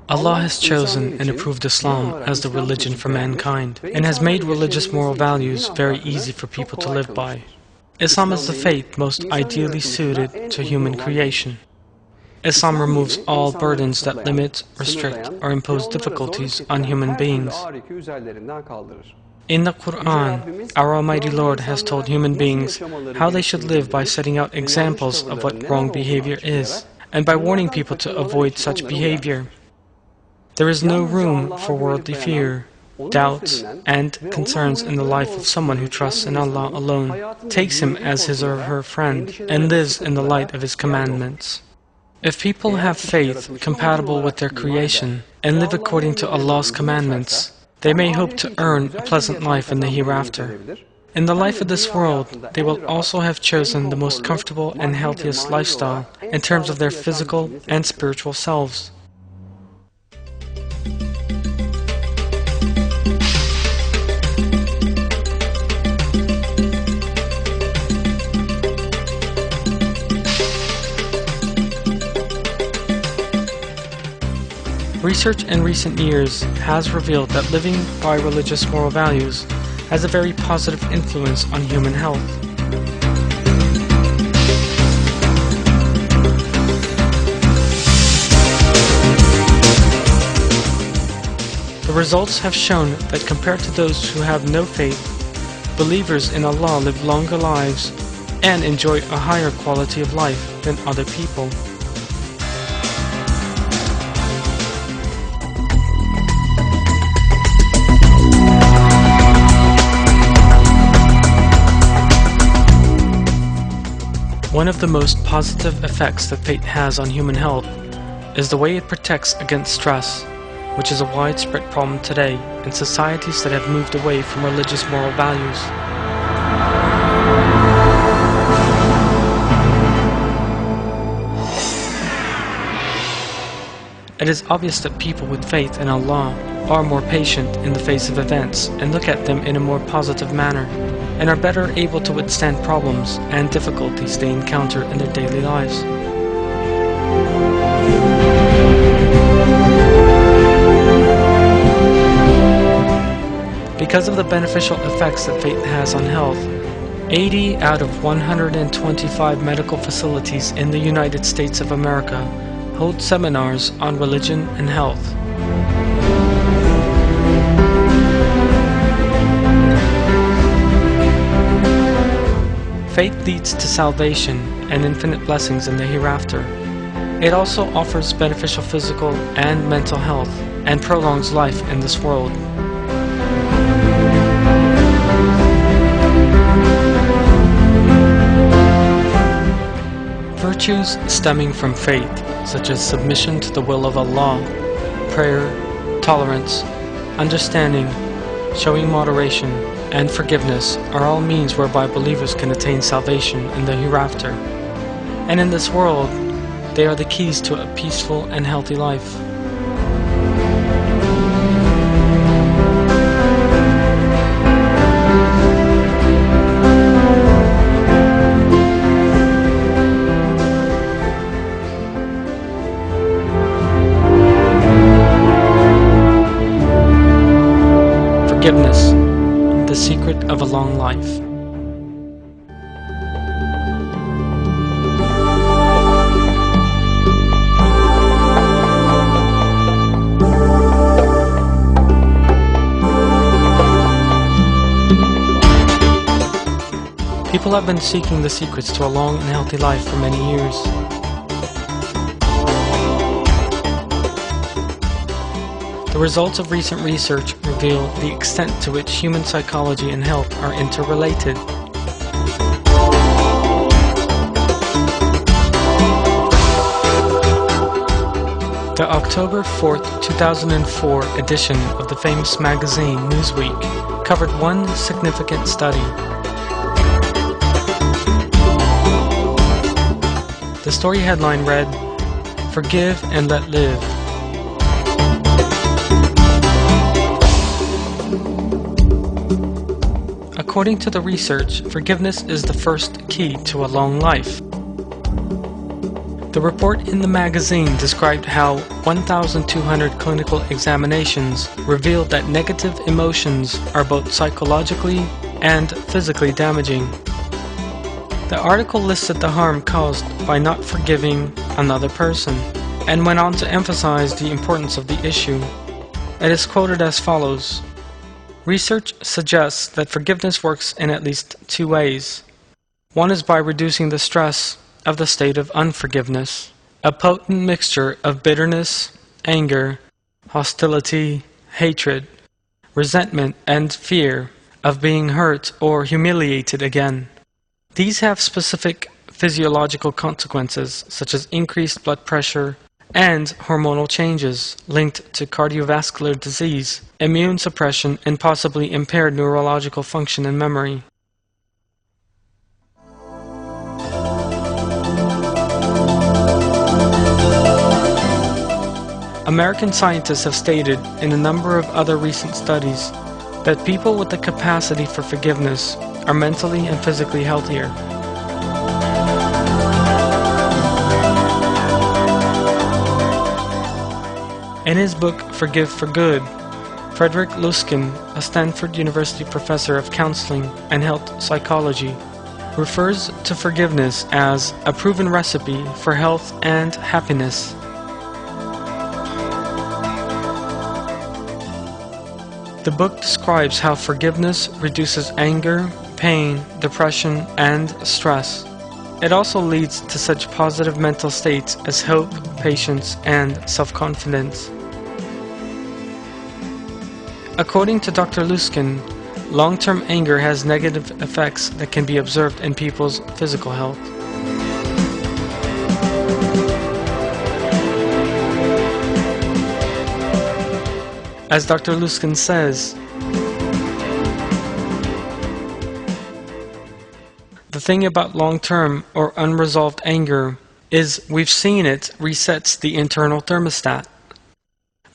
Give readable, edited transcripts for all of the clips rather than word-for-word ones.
Allah has chosen and approved Islam as the religion for mankind and has made religious moral values very easy for people to live by. Islam is the faith most ideally suited to human creation. Islam removes all burdens that limit, restrict, or impose difficulties on human beings. In the Quran, our Almighty Lord has told human beings how they should live by setting out examples of what wrong behavior is, and by warning people to avoid such behavior. There is no room for worldly fear, doubts, and concerns in the life of someone who trusts in Allah alone, takes Him as his or her friend, and lives in the light of His commandments. If people have faith compatible with their creation and live according to Allah's commandments, they may hope to earn a pleasant life in the hereafter. In the life of this world, they will also have chosen the most comfortable and healthiest lifestyle in terms of their physical and spiritual selves. Research in recent years has revealed that living by religious moral values has a very positive influence on human health. The results have shown that compared to those who have no faith, believers in Allah live longer lives and enjoy a higher quality of life than other people. One of the most positive effects that faith has on human health is the way it protects against stress, which is a widespread problem today in societies that have moved away from religious moral values. It is obvious that people with faith in Allah are more patient in the face of events and look at them in a more positive manner, and are better able to withstand problems and difficulties they encounter in their daily lives. Because of the beneficial effects that faith has on health, 80 out of 125 medical facilities in the United States of America hold seminars on religion and health. Faith leads to salvation and infinite blessings in the hereafter. It also offers beneficial physical and mental health and prolongs life in this world. Virtues stemming from faith, such as submission to the will of Allah, prayer, tolerance, understanding, showing moderation, and forgiveness are all means whereby believers can attain salvation in the hereafter. And in this world, they are the keys to a peaceful and healthy life. Forgiveness, the secret of a long life. People have been seeking the secrets to a long and healthy life for many years. The results of recent research reveal the extent to which human psychology and health are interrelated. The October 4th, 2004 edition of the famous magazine Newsweek covered one significant study. The story headline read, "Forgive and Let Live." According to the research, forgiveness is the first key to a long life. The report in the magazine described how 1,200 clinical examinations revealed that negative emotions are both psychologically and physically damaging. The article listed the harm caused by not forgiving another person, and went on to emphasize the importance of the issue. It is quoted as follows: "Research suggests that forgiveness works in at least two ways. One is by reducing the stress of the state of unforgiveness, a potent mixture of bitterness, anger, hostility, hatred, resentment, and fear of being hurt or humiliated again. These have specific physiological consequences, such as increased blood pressure and hormonal changes linked to cardiovascular disease, immune suppression, and possibly impaired neurological function and memory." American scientists have stated in a number of other recent studies that people with the capacity for forgiveness are mentally and physically healthier. In his book Forgive for Good, Frederick Luskin, a Stanford University professor of counseling and health psychology, refers to forgiveness as a proven recipe for health and happiness. The book describes how forgiveness reduces anger, pain, depression, and stress. It also leads to such positive mental states as hope, patience, and self-confidence. According to Dr. Luskin, long-term anger has negative effects that can be observed in people's physical health. As Dr. Luskin says, the thing about long-term or unresolved anger is we've seen it resets the internal thermostat.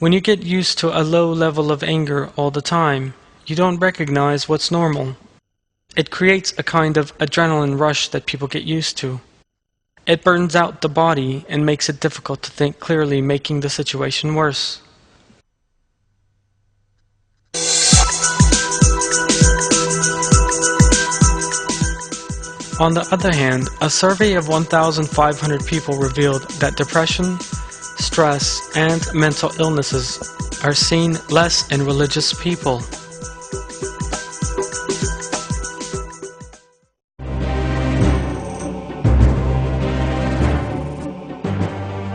When you get used to a low level of anger all the time, you don't recognize what's normal. It creates a kind of adrenaline rush that people get used to. It burns out the body and makes it difficult to think clearly, making the situation worse. On the other hand, a survey of 1,500 people revealed that depression, stress, and mental illnesses are seen less in religious people.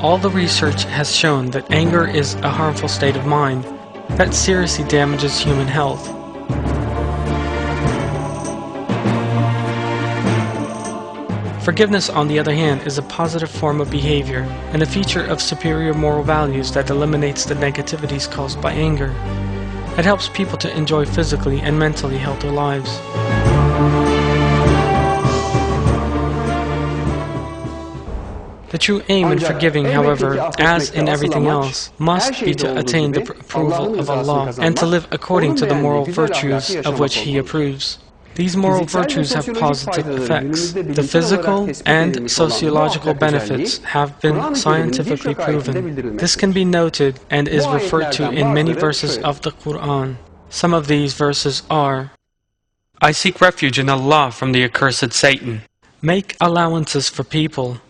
All the research has shown that anger is a harmful state of mind that seriously damages human health. Forgiveness, on the other hand, is a positive form of behavior and a feature of superior moral values that eliminates the negativities caused by anger. It helps people to enjoy physically and mentally healthy lives. The true aim in forgiving, however, as in everything else, must be to attain the approval of Allah and to live according to the moral virtues of which He approves. These moral virtues have positive effects. The physical and sociological benefits have been scientifically proven. This can be noted and is referred to in many verses of the Quran. Some of these verses are: "I seek refuge in Allah from the accursed Satan." Make allowances for people.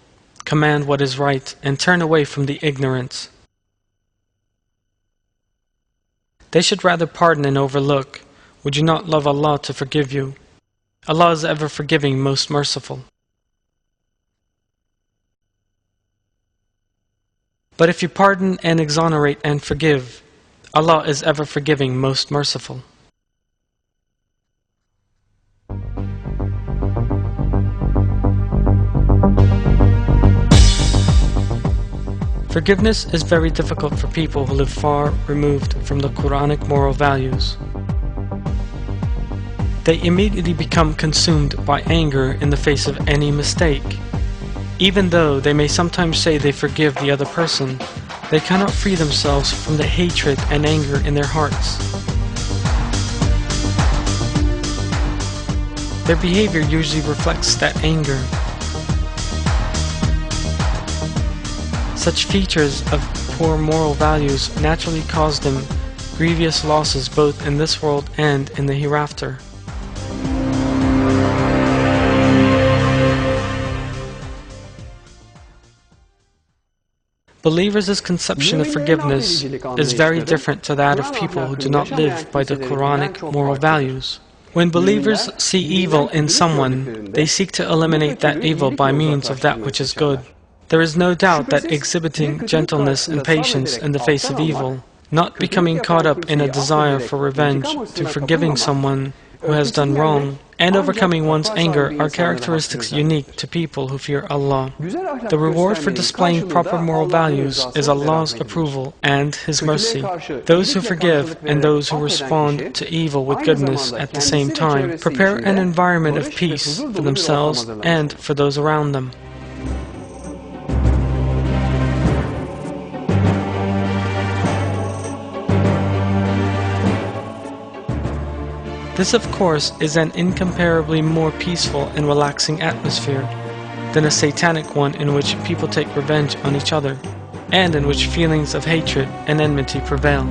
Command what is right and turn away from the ignorance. They should rather pardon and overlook. Would you not love Allah to forgive you? Allah is ever forgiving, most merciful. But if you pardon and exonerate and forgive, Allah is ever forgiving, most merciful. Forgiveness is very difficult for people who live far removed from the Quranic moral values. They immediately become consumed by anger in the face of any mistake. Even though they may sometimes say they forgive the other person, they cannot free themselves from the hatred and anger in their hearts. Their behavior usually reflects that anger. Such features of poor moral values naturally cause them grievous losses both in this world and in the hereafter. Believers' conception of forgiveness is very different to that of people who do not live by the Quranic moral values. When believers see evil in someone, they seek to eliminate that evil by means of that which is good. There is no doubt that exhibiting gentleness and patience in the face of evil, not becoming caught up in a desire for revenge through forgiving someone who has done wrong, and overcoming one's anger are characteristics unique to people who fear Allah. The reward for displaying proper moral values is Allah's approval and His mercy. Those who forgive and those who respond to evil with goodness at the same time prepare an environment of peace for themselves and for those around them. This, of course, is an incomparably more peaceful and relaxing atmosphere than a satanic one in which people take revenge on each other, and in which feelings of hatred and enmity prevail.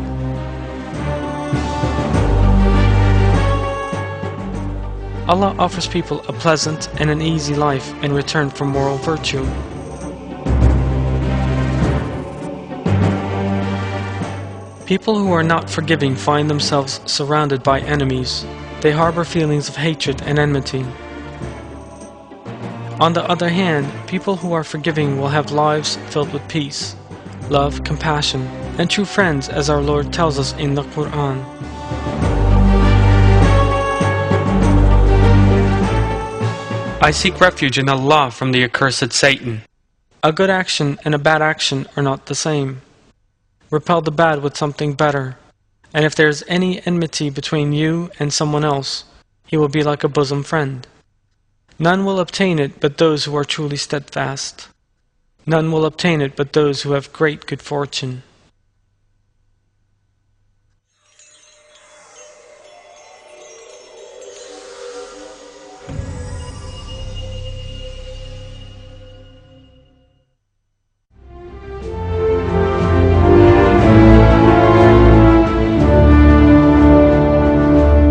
Allah offers people a pleasant and an easy life in return for moral virtue. People who are not forgiving find themselves surrounded by enemies. They harbor feelings of hatred and enmity. On the other hand, people who are forgiving will have lives filled with peace, love, compassion, and true friends, as our Lord tells us in the Quran. I seek refuge in Allah from the accursed Satan. A good action and a bad action are not the same. Repel the bad with something better, and if there is any enmity between you and someone else, he will be like a bosom friend. None will obtain it but those who are truly steadfast. None will obtain it but those who have great good fortune.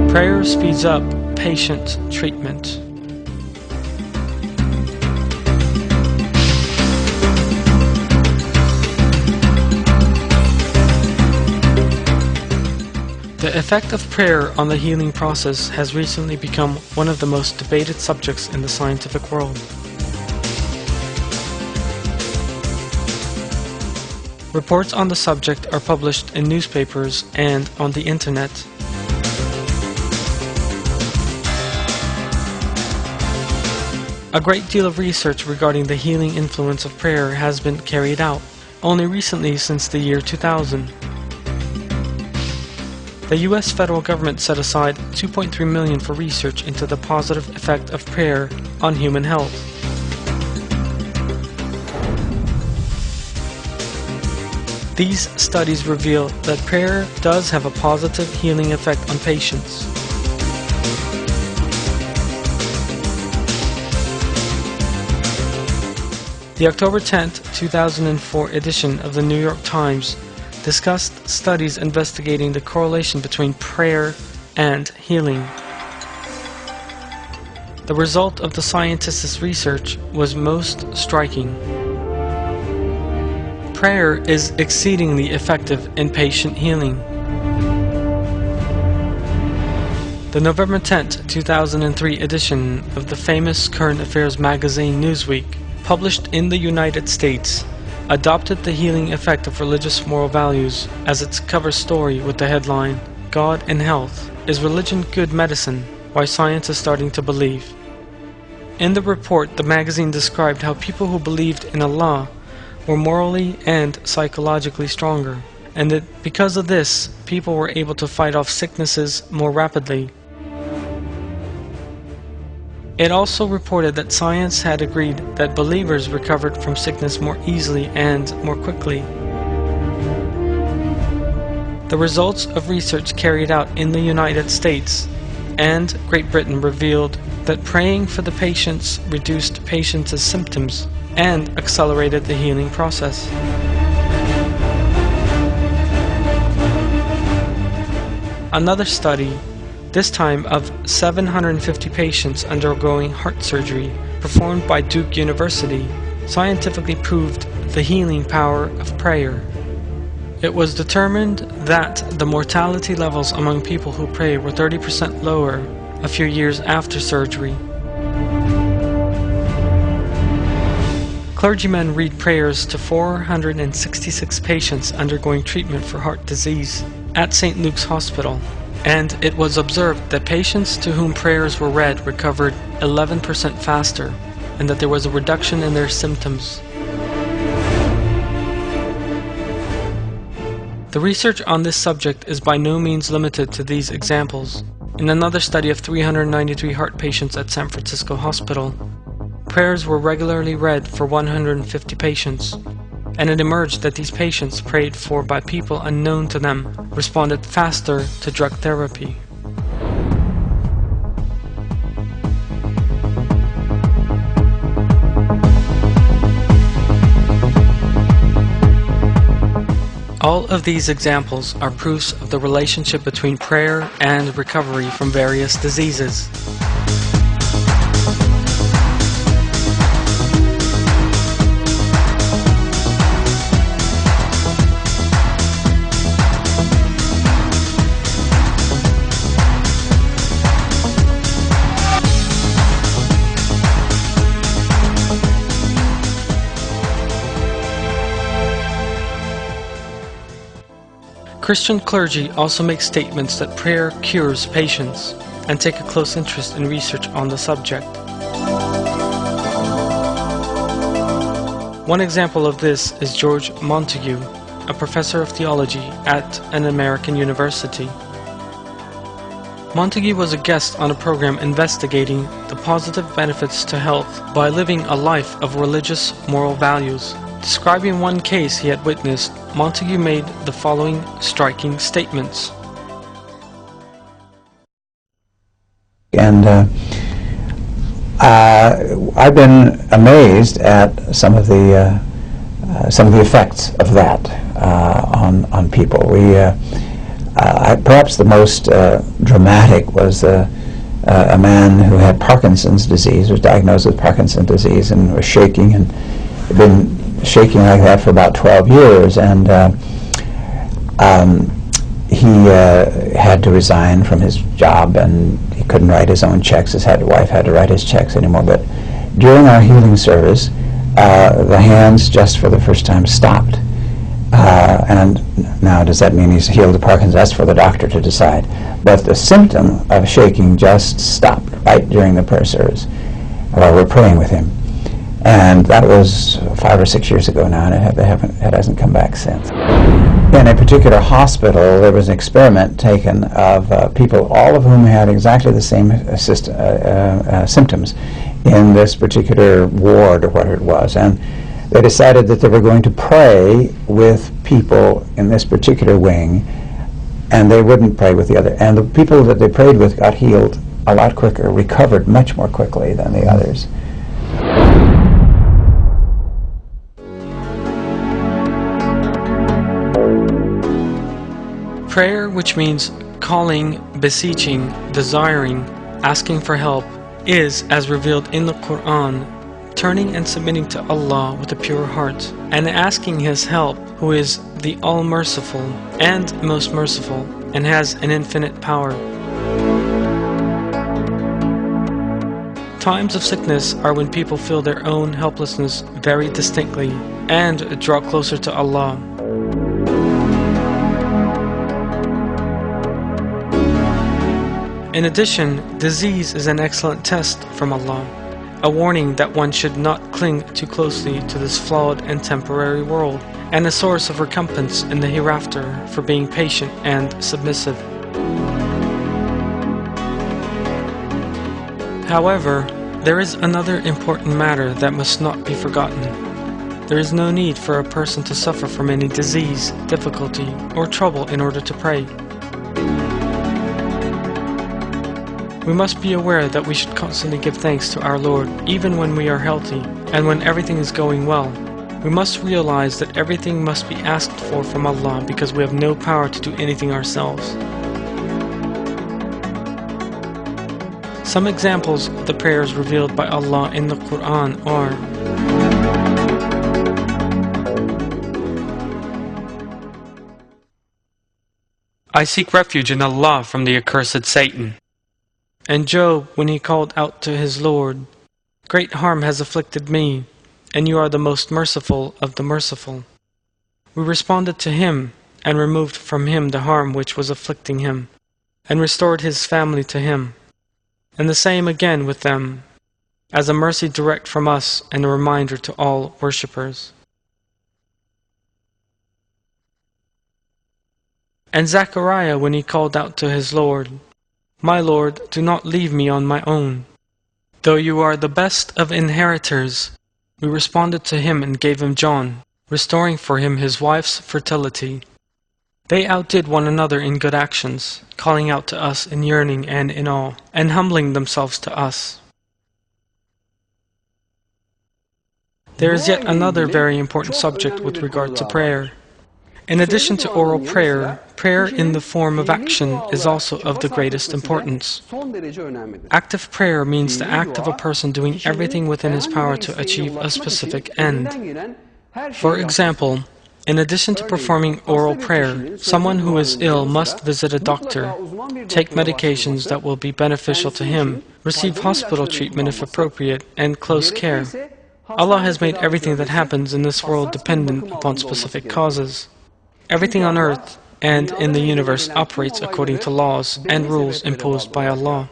Prayer speeds up patient treatment. The effect of prayer on the healing process has recently become one of the most debated subjects in the scientific world. Reports on the subject are published in newspapers and on the internet. A great deal of research regarding the healing influence of prayer has been carried out, only recently since the year 2000. The US federal government set aside $2.3 million for research into the positive effect of prayer on human health. These studies reveal that prayer does have a positive healing effect on patients. The October 10, 2004 edition of the New York Times discussed studies investigating the correlation between prayer and healing. The result of the scientists' research was most striking. Prayer is exceedingly effective in patient healing. The November 10, 2003 edition of the famous current affairs magazine Newsweek, published in the United States, adopted the healing effect of religious moral values as its cover story with the headline, "God and Health, Is Religion Good Medicine? Why Science is Starting to Believe." In the report, the magazine described how people who believed in Allah were morally and psychologically stronger, and that because of this, people were able to fight off sicknesses more rapidly. It also reported that science had agreed that believers recovered from sickness more easily and more quickly. The results of research carried out in the United States and Great Britain revealed that praying for the patients reduced patients' symptoms and accelerated the healing process. Another study, this time of 750 patients undergoing heart surgery, performed by Duke University, scientifically proved the healing power of prayer. It was determined that the mortality levels among people who pray were 30% lower a few years after surgery. Clergymen read prayers to 466 patients undergoing treatment for heart disease at St. Luke's Hospital, and it was observed that patients to whom prayers were read recovered 11% faster, and that there was a reduction in their symptoms. The research on this subject is by no means limited to these examples. In another study of 393 heart patients at San Francisco Hospital, prayers were regularly read for 150 patients, and it emerged that these patients prayed for by people unknown to them responded faster to drug therapy. All of these examples are proofs of the relationship between prayer and recovery from various diseases. Christian clergy also make statements that prayer cures patients and take a close interest in research on the subject. One example of this is George Montague, a professor of theology at an American university. Montague was a guest on a program investigating the positive benefits to health by living a life of religious moral values. Describing one case he had witnessed, Montague made the following striking statements. And I've been amazed at some of the effects of that on people. Perhaps the most dramatic was a man who had Parkinson's disease, was diagnosed with Parkinson's disease, and was shaking and had been shaking like that for about 12 years, and he had to resign from his job, and he couldn't write his own checks. His wife had to write his checks anymore. But during our healing service, the hands just for the first time stopped. And now, does that mean he's healed of Parkinson's? That's for the doctor to decide. But the symptom of shaking just stopped right during the prayer service while we're praying with him. And that was 5 or 6 years ago now, and it hasn't come back since. In a particular hospital, there was an experiment taken of people, all of whom had exactly the same symptoms in this particular ward or whatever it was. And they decided that they were going to pray with people in this particular wing, and they wouldn't pray with the other. And the people that they prayed with got healed a lot quicker, recovered much more quickly than the others. Prayer, which means calling, beseeching, desiring, asking for help, is, as revealed in the Quran, turning and submitting to Allah with a pure heart, and asking His help, who is the All-Merciful and Most Merciful, and has an infinite power. Times of sickness are when people feel their own helplessness very distinctly, and draw closer to Allah. In addition, disease is an excellent test from Allah, a warning that one should not cling too closely to this flawed and temporary world, and a source of recompense in the hereafter for being patient and submissive. However, there is another important matter that must not be forgotten. There is no need for a person to suffer from any disease, difficulty, or trouble in order to pray. We must be aware that we should constantly give thanks to our Lord, even when we are healthy, and when everything is going well. We must realize that everything must be asked for from Allah because we have no power to do anything ourselves. Some examples of the prayers revealed by Allah in the Quran are: I seek refuge in Allah from the accursed Satan. And Job, when he called out to his Lord, great harm has afflicted me, and you are the most merciful of the merciful. We responded to him, and removed from him the harm which was afflicting him, and restored his family to him. And the same again with them, as a mercy direct from us and a reminder to all worshippers. And Zechariah, when he called out to his Lord, My Lord, do not leave me on my own. Though you are the best of inheritors, we responded to him and gave him John, restoring for him his wife's fertility. They outdid one another in good actions, calling out to us in yearning and in awe, and humbling themselves to us. There is yet another very important subject with regard to prayer. In addition to oral prayer, prayer in the form of action is also of the greatest importance. Active prayer means the act of a person doing everything within his power to achieve a specific end. For example, in addition to performing oral prayer, someone who is ill must visit a doctor, take medications that will be beneficial to him, receive hospital treatment if appropriate, and close care. Allah has made everything that happens in this world dependent upon specific causes. Everything on earth and in the universe operates according to laws and rules imposed by Allah.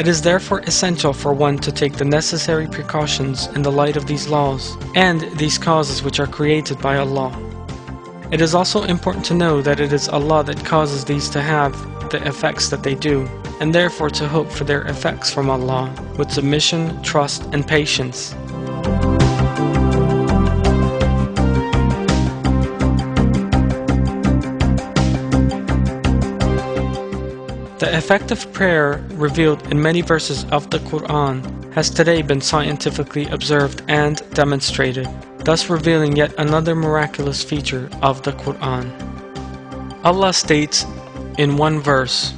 It is therefore essential for one to take the necessary precautions in the light of these laws and these causes which are created by Allah. It is also important to know that it is Allah that causes these to have the effects that they do, and therefore to hope for their effects from Allah with submission, trust, and patience. The effect of prayer revealed in many verses of the Quran has today been scientifically observed and demonstrated, thus revealing yet another miraculous feature of the Quran. Allah states in one verse,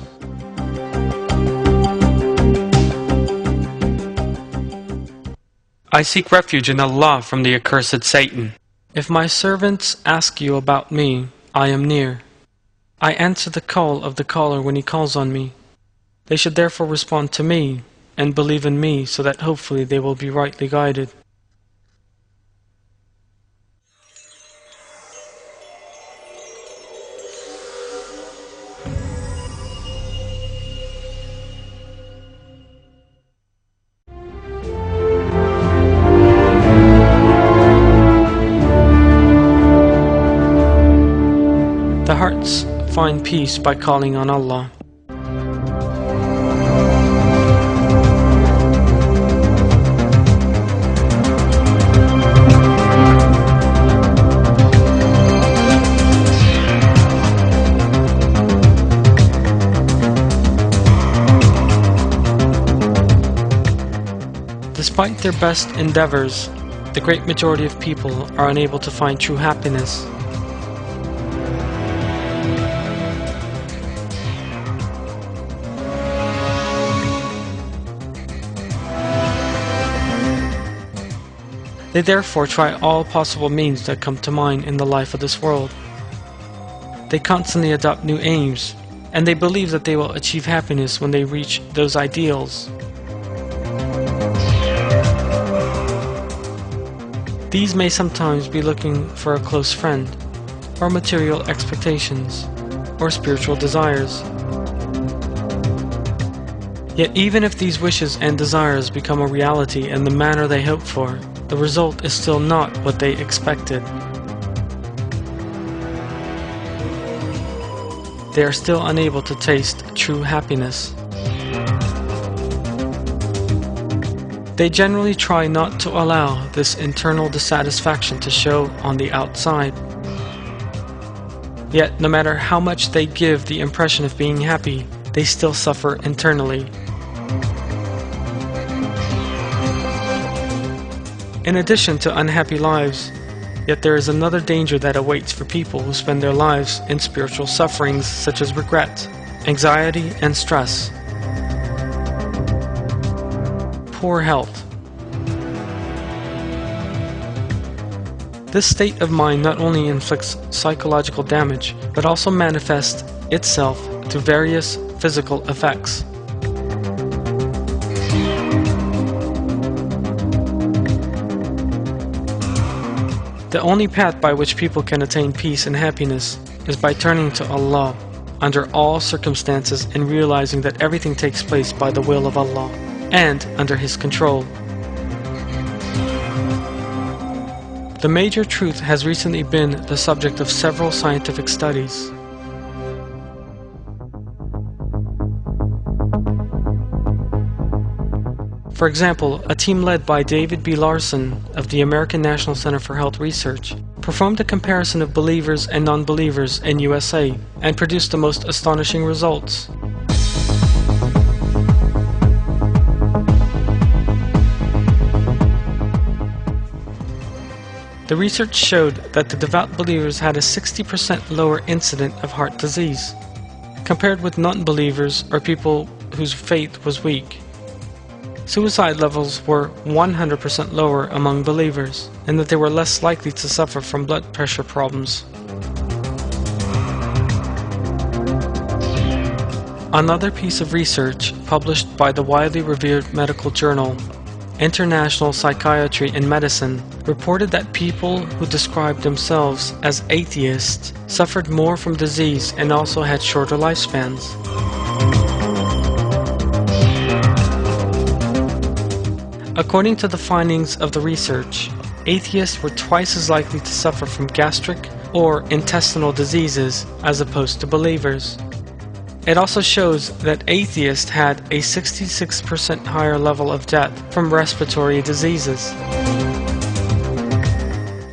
I seek refuge in Allah from the accursed Satan. If my servants ask you about me, I am near. I answer the call of the caller when he calls on me. They should therefore respond to me and believe in me so that hopefully they will be rightly guided. The hearts find peace by calling on Allah. Despite their best endeavors, the great majority of people are unable to find true happiness. They therefore try all possible means that come to mind in the life of this world. They constantly adopt new aims, and they believe that they will achieve happiness when they reach those ideals. These may sometimes be looking for a close friend, or material expectations, or spiritual desires. Yet even if these wishes and desires become a reality in the manner they hope for, the result is still not what they expected. They are still unable to taste true happiness. They generally try not to allow this internal dissatisfaction to show on the outside. Yet, no matter how much they give the impression of being happy, they still suffer internally. In addition to unhappy lives, yet there is another danger that awaits for people who spend their lives in spiritual sufferings such as regret, anxiety, and stress. Poor health. This state of mind not only inflicts psychological damage, but also manifests itself through various physical effects. The only path by which people can attain peace and happiness is by turning to Allah under all circumstances and realizing that everything takes place by the will of Allah and under His control. The major truth has recently been the subject of several scientific studies. For example, a team led by David B. Larson of the American National Center for Health Research performed a comparison of believers and non-believers in USA and produced the most astonishing results. The research showed that the devout believers had a 60% lower incidence of heart disease, compared with non-believers or people whose faith was weak. Suicide levels were 100% lower among believers, and that they were less likely to suffer from blood pressure problems. Another piece of research published by the widely revered medical journal International Psychiatry and Medicine reported that people who described themselves as atheists suffered more from disease and also had shorter lifespans. According to the findings of the research, atheists were twice as likely to suffer from gastric or intestinal diseases as opposed to believers. It also shows that atheists had a 66% higher level of death from respiratory diseases.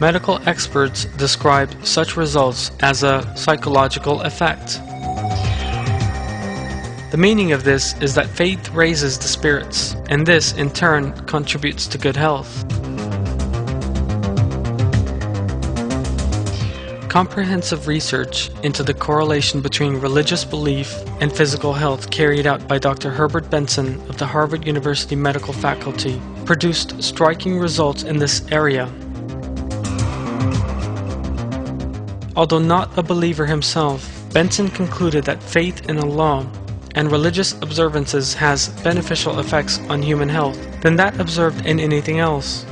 Medical experts describe such results as a psychological effect. The meaning of this is that faith raises the spirits, and this in turn contributes to good health. Comprehensive research into the correlation between religious belief and physical health carried out by Dr. Herbert Benson of the Harvard University Medical Faculty produced striking results in this area. Although not a believer himself, Benson concluded that faith in Allah and religious observances has beneficial effects on human health than that observed in anything else.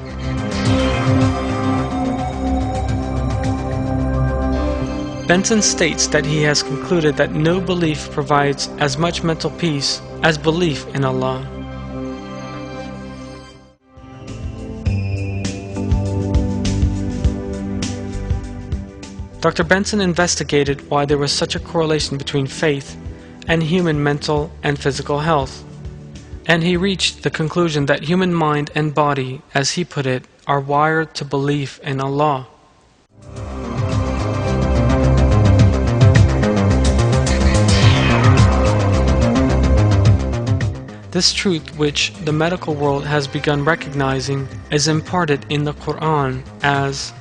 Benson states that he has concluded that no belief provides as much mental peace as belief in Allah. Dr. Benson investigated why there was such a correlation between faith and human mental and physical health, and he reached the conclusion that human mind and body, as he put it, are wired to belief in Allah. This truth, which the medical world has begun recognizing, is imparted in the Quran as,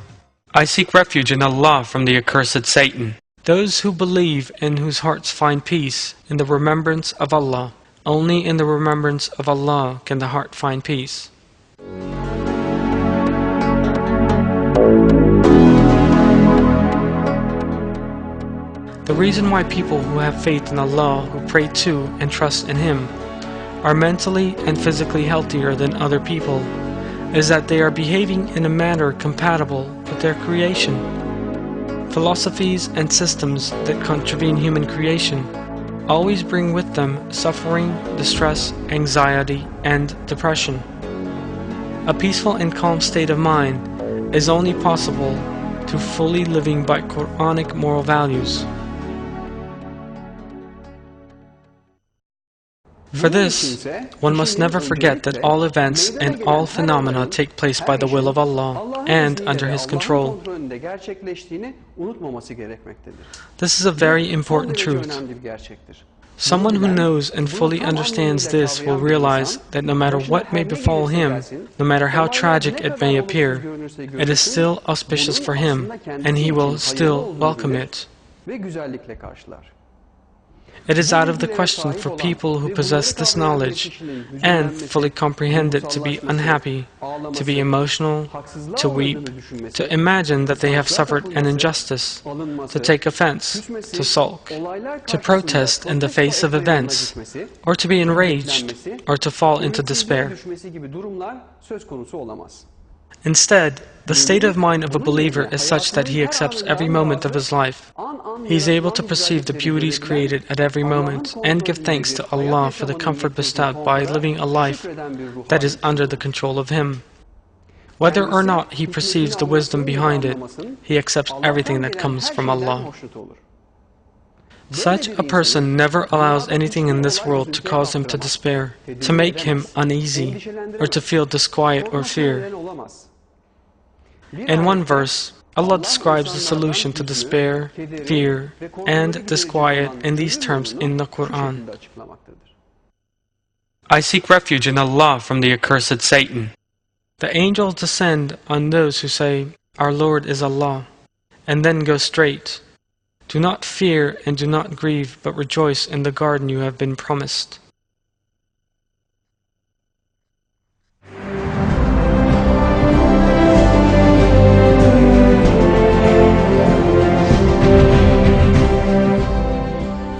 "I seek refuge in Allah from the accursed Satan." Those who believe and whose hearts find peace in the remembrance of Allah. Only in the remembrance of Allah can the heart find peace. The reason why people who have faith in Allah, who pray to and trust in Him, are mentally and physically healthier than other people is that they are behaving in a manner compatible with their creation. Philosophies and systems that contravene human creation always bring with them suffering, distress, anxiety, and depression. A peaceful and calm state of mind is only possible through fully living by Quranic moral values. For this, one must never forget that all events and all phenomena take place by the will of Allah and under His control. This is a very important truth. Someone who knows and fully understands this will realize that no matter what may befall him, no matter how tragic it may appear, it is still auspicious for him, and he will still welcome it. It is out of the question for people who possess this knowledge and fully comprehend it to be unhappy, to be emotional, to weep, to imagine that they have suffered an injustice, to take offense, to sulk, to protest in the face of events, or to be enraged, or to fall into despair. Instead, the state of mind of a believer is such that he accepts every moment of his life. He is able to perceive the beauties created at every moment and give thanks to Allah for the comfort bestowed by living a life that is under the control of Him. Whether or not he perceives the wisdom behind it, he accepts everything that comes from Allah. Such a person never allows anything in this world to cause him to despair, to make him uneasy, or to feel disquiet or fear. In one verse, Allah describes the solution to despair, fear, and disquiet in these terms in the Quran. I seek refuge in Allah from the accursed Satan. The angels descend on those who say, Our Lord is Allah, and then go straight. Do not fear and do not grieve, but rejoice in the garden you have been promised.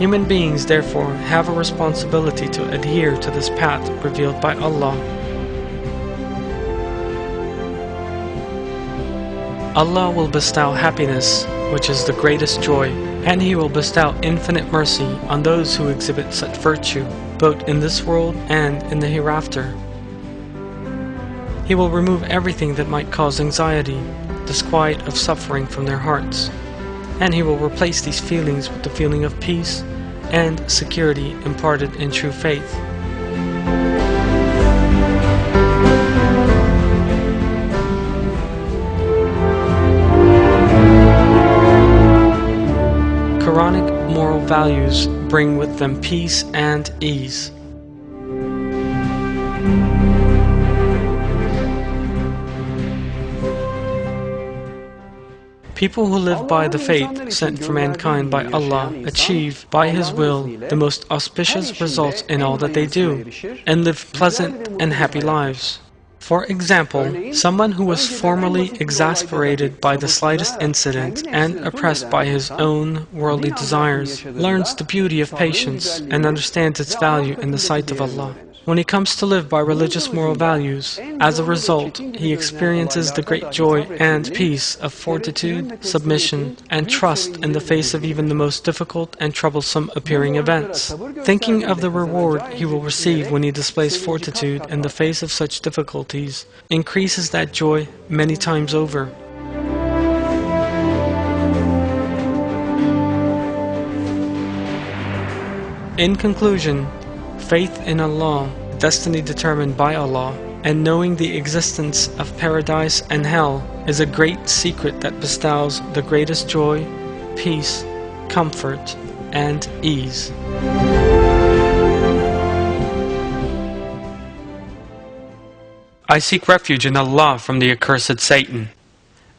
Human beings, therefore, have a responsibility to adhere to this path revealed by Allah. Allah will bestow happiness, which is the greatest joy, and He will bestow infinite mercy on those who exhibit such virtue, both in this world and in the hereafter. He will remove everything that might cause anxiety, disquiet of suffering from their hearts, and He will replace these feelings with the feeling of peace and security imparted in true faith. Quranic moral values bring with them peace and ease. People who live by the faith sent for mankind by Allah achieve, by His will, the most auspicious results in all that they do, and live pleasant and happy lives. For example, someone who was formerly exasperated by the slightest incident and oppressed by his own worldly desires learns the beauty of patience and understands its value in the sight of Allah. When he comes to live by religious moral values, as a result, he experiences the great joy and peace of fortitude, submission, and trust in the face of even the most difficult and troublesome appearing events. Thinking of the reward he will receive when he displays fortitude in the face of such difficulties increases that joy many times over. In conclusion, faith in Allah, destiny determined by Allah, and knowing the existence of paradise and hell is a great secret that bestows the greatest joy, peace, comfort, and ease. I seek refuge in Allah from the accursed Satan.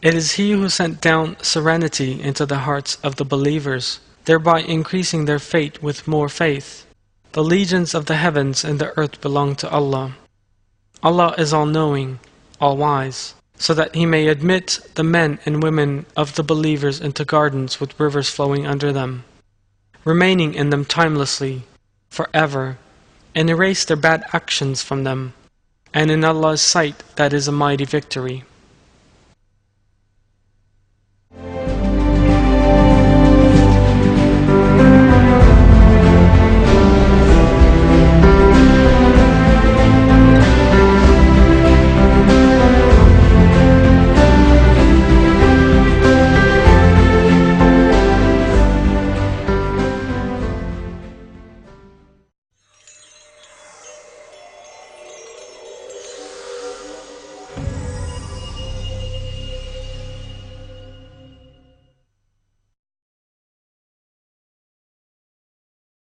It is He who sent down serenity into the hearts of the believers, thereby increasing their faith with more faith. The legions of the heavens and the earth belong to Allah. Allah is all-knowing, all-wise, so that He may admit the men and women of the believers into gardens with rivers flowing under them, remaining in them timelessly, forever, and erase their bad actions from them. And in Allah's sight that is a mighty victory.